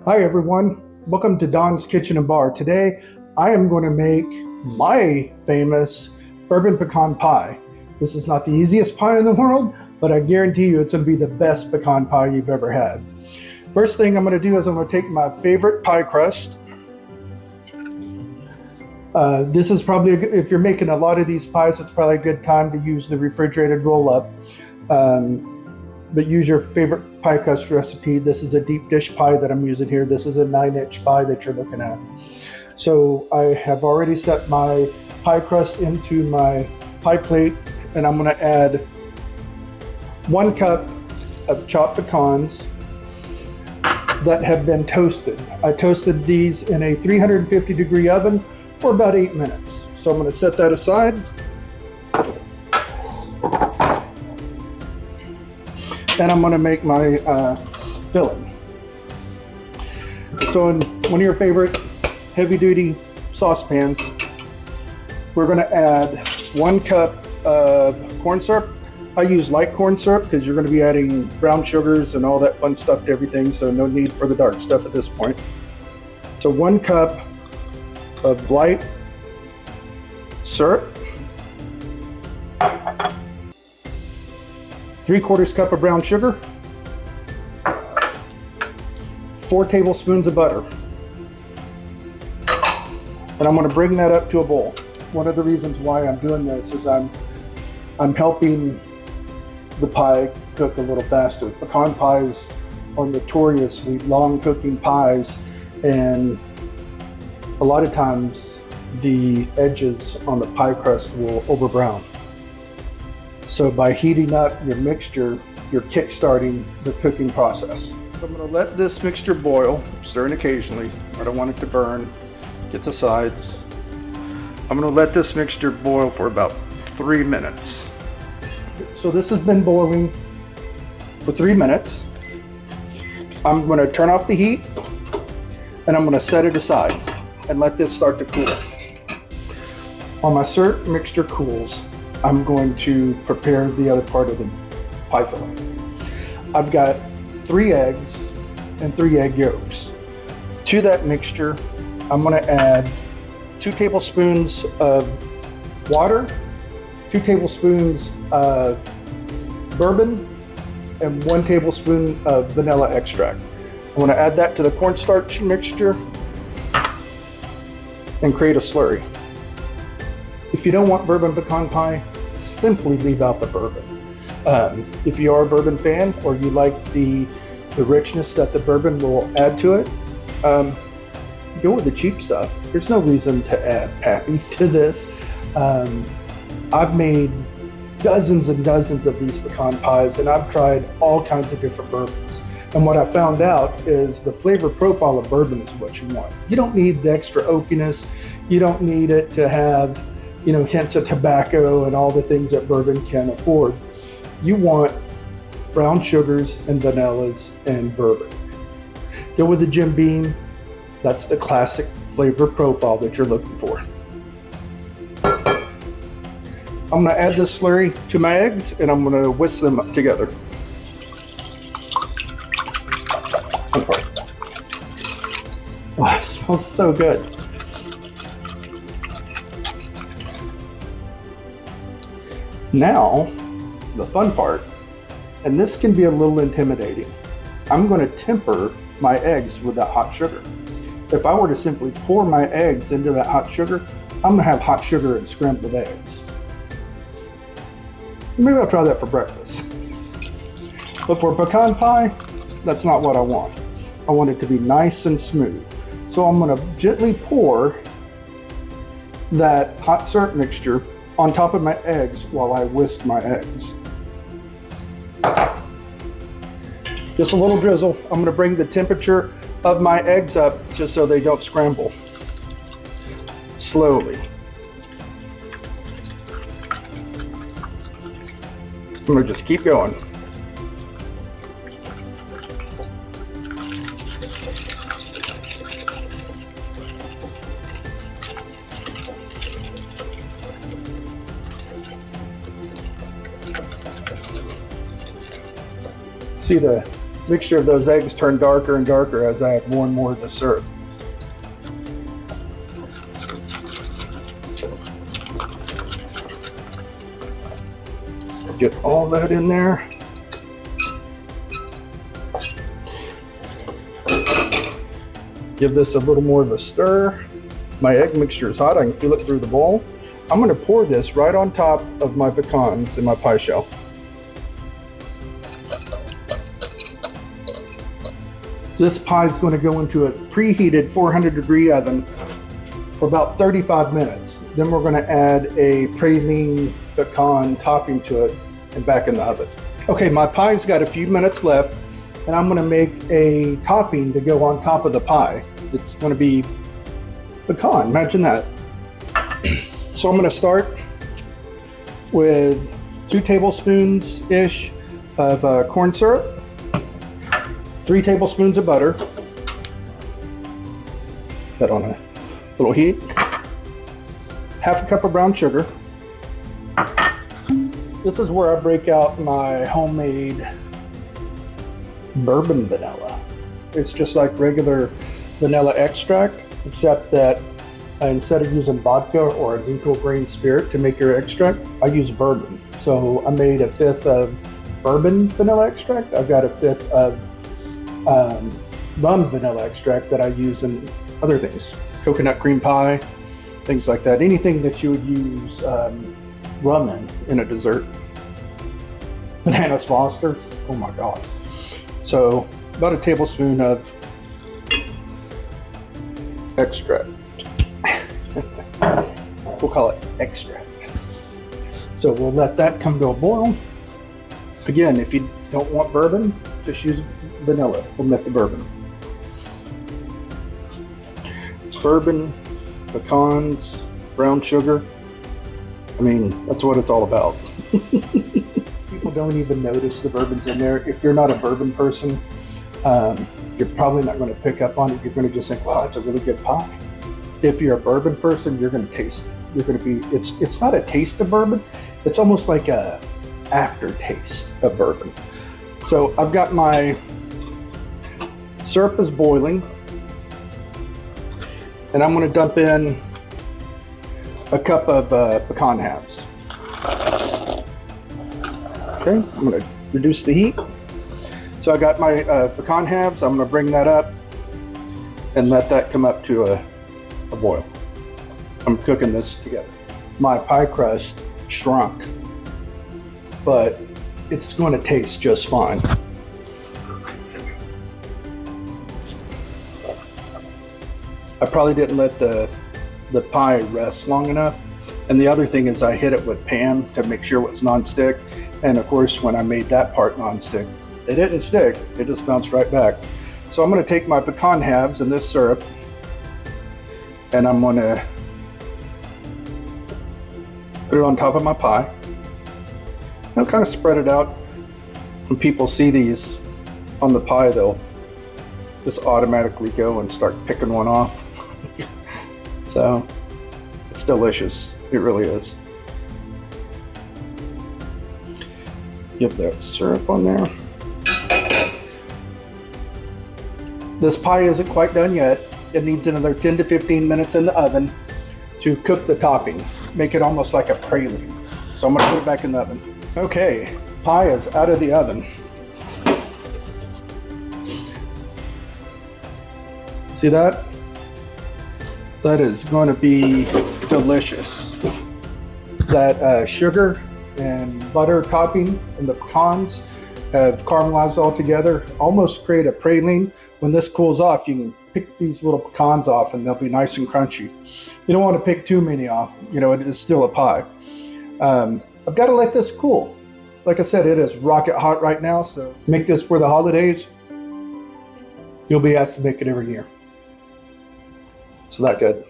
Hi everyone, welcome to Don's Kitchen and Bar. Today I am going to make my famous bourbon pecan pie. This is not the easiest pie in the world, but I guarantee you it's going to be the best pecan pie you've ever had. First thing I'm going to do is I'm going to take my favorite pie crust. This is probably, if you're making a lot of these pies, it's probably a good time to use the refrigerated roll-up. But use your favorite pie crust recipe. This is a deep dish pie that I'm using here. This is a 9-inch pie that you're looking at. So I have already set my pie crust into my pie plate, and I'm going to add 1 cup of chopped pecans that have been toasted. I toasted these in a 350 degree oven for about 8 minutes. So I'm going to set that aside. And I'm going to make my filling. So in one of your favorite heavy-duty saucepans, we're going to add 1 cup of corn syrup. I use light corn syrup because you're going to be adding brown sugars and all that fun stuff to everything, so no need for the dark stuff at this point. So 1 cup of light syrup, 3/4 cup of brown sugar, 4 tablespoons of butter. And I'm going to bring that up to a boil. One of the reasons why I'm doing this is I'm helping the pie cook a little faster. Pecan pies are notoriously long cooking pies, and a lot of times the edges on the pie crust will overbrown. So by heating up your mixture, you're kick-starting the cooking process. So I'm going to let this mixture boil, stirring occasionally. I don't want it to burn, get the sides. I'm going to let this mixture boil for about 3 minutes. So this has been boiling for 3 minutes. I'm going to turn off the heat and I'm going to set it aside and let this start to cool. While my syrup mixture cools, I'm going to prepare the other part of the pie filling. I've got 3 eggs and 3 egg yolks. To that mixture, I'm going to add 2 tablespoons of water, 2 tablespoons of bourbon, and 1 tablespoon of vanilla extract. I'm going to add that to the cornstarch mixture and create a slurry. If you don't want bourbon pecan pie, simply leave out the bourbon. If you are a bourbon fan or you like the richness that the bourbon will add to it, go with the cheap stuff. There's no reason to add Pappy to this. I've made dozens and dozens of these pecan pies, and I've tried all kinds of different bourbons. And what I found out is the flavor profile of bourbon is what you want. You don't need the extra oakiness. You don't need it to have, hints of tobacco and all the things that bourbon can afford. You want brown sugars and vanillas and bourbon. Go with the Jim Beam. That's the classic flavor profile that you're looking for. I'm going to add this slurry to my eggs and I'm going to whisk them up together. Oh, it smells so good. Now, the fun part, and this can be a little intimidating. I'm going to temper my eggs with that hot sugar. If I were to simply pour my eggs into that hot sugar, I'm going to have hot sugar and scrambled eggs. Maybe I'll try that for breakfast. But for pecan pie, that's not what I want. I want it to be nice and smooth. So I'm going to gently pour that hot syrup mixture on top of my eggs while I whisk my eggs. Just a little drizzle. I'm going to bring the temperature of my eggs up just so they don't scramble. Slowly. I'm going to just keep going. See the mixture of those eggs turn darker and darker as I add more and more of the syrup. Get all that in there. Give this a little more of a stir. My egg mixture is hot. I can feel it through the bowl. I'm going to pour this right on top of my pecans in my pie shell. This pie is going to go into a preheated 400-degree oven for about 35 minutes. Then we're going to add a praline pecan topping to it and back in the oven. Okay, my pie's got a few minutes left, and I'm going to make a topping to go on top of the pie. It's going to be pecan, imagine that. So I'm going to start with 2 tablespoons-ish of corn syrup, 3 tablespoons of butter, that on a little heat, half a cup of brown sugar. This is where I break out my homemade bourbon vanilla. It's just like regular vanilla extract, except that instead of using vodka or a neutral grain spirit to make your extract, I use bourbon. So I made 1/5 of bourbon vanilla extract. I've got 1/5 of rum vanilla extract that I use in other things. Coconut cream pie, things like that. Anything that you would use rum in a dessert. Bananas Foster, oh my God. So about a tablespoon of extract. We'll call it extract. So we'll let that come to a boil. Again, if you don't want bourbon, just use vanilla. Omit the bourbon. Bourbon, pecans, brown sugar. I mean, that's what it's all about. People don't even notice the bourbon's in there. If you're not a bourbon person, you're probably not going to pick up on it. You're going to just think, wow, that's a really good pie. If you're a bourbon person, you're going to taste it. You're going to be, it's not a taste of bourbon. It's almost like a aftertaste of bourbon. So I've got my syrup is boiling, and I'm going to dump in a cup of pecan halves. Okay, I'm going to reduce the heat. So I got my pecan halves. I'm going to bring that up and let that come up to a boil. I'm cooking this together. My pie crust shrunk, but it's going to taste just fine. I probably didn't let the pie rest long enough. And the other thing is I hit it with pan to make sure it was nonstick. And of course, when I made that part nonstick, it didn't stick. It just bounced right back. So I'm going to take my pecan halves and this syrup, and I'm going to put it on top of my pie. I'll kind of spread it out. When people see these on the pie, they'll just automatically go and start picking one off. So it's delicious. It really is. Give that syrup on there. This pie isn't quite done yet. It needs another 10 to 15 minutes in the oven to cook the topping. Make it almost like a praline. So I'm gonna put it back in the oven. Okay, pie is out of the oven. See that? That is going to be delicious. That sugar and butter topping and the pecans have caramelized all together, almost create a praline. When this cools off, you can pick these little pecans off and they'll be nice and crunchy. You don't want to pick too many off. You know, it is still a pie. I've got to let this cool. Like I said, it is rocket hot right now, so make this for the holidays. You'll be asked to make it every year. It's that good.